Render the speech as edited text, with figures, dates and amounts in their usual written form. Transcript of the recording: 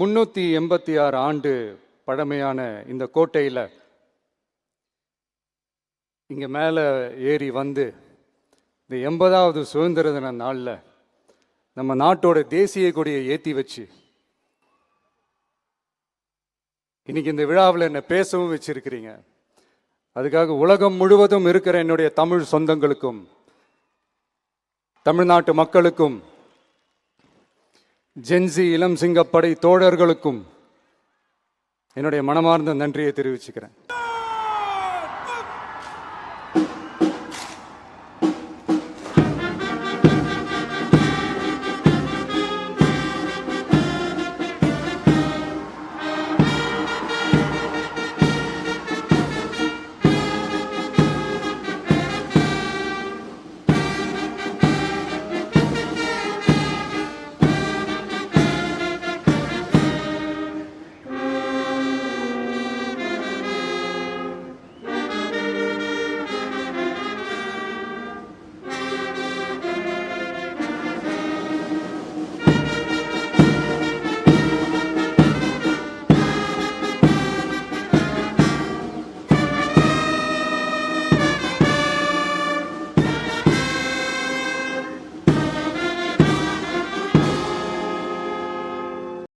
386 ஆண்டு பழமையான இந்த கோட்டையில் இங்கே மேலே ஏறி வந்து இந்த 80வது சுதந்திர தின நாளில் நம்ம நாட்டோட தேசிய கொடியை ஏற்றி வச்சு இன்னைக்கு இந்த விழாவில் என்னை பேசவும் வச்சிருக்கிறீங்க. அதுக்காக உலகம் முழுவதும் இருக்கிற என்னுடைய தமிழ் சொந்தங்களுக்கும் தமிழ்நாட்டு மக்களுக்கும் ஜென்சி இளம் சிங்கப்படை தோழர்களுக்கும் என்னுடைய மனமார்ந்த நன்றியை தெரிவிச்சுக்கிறேன்.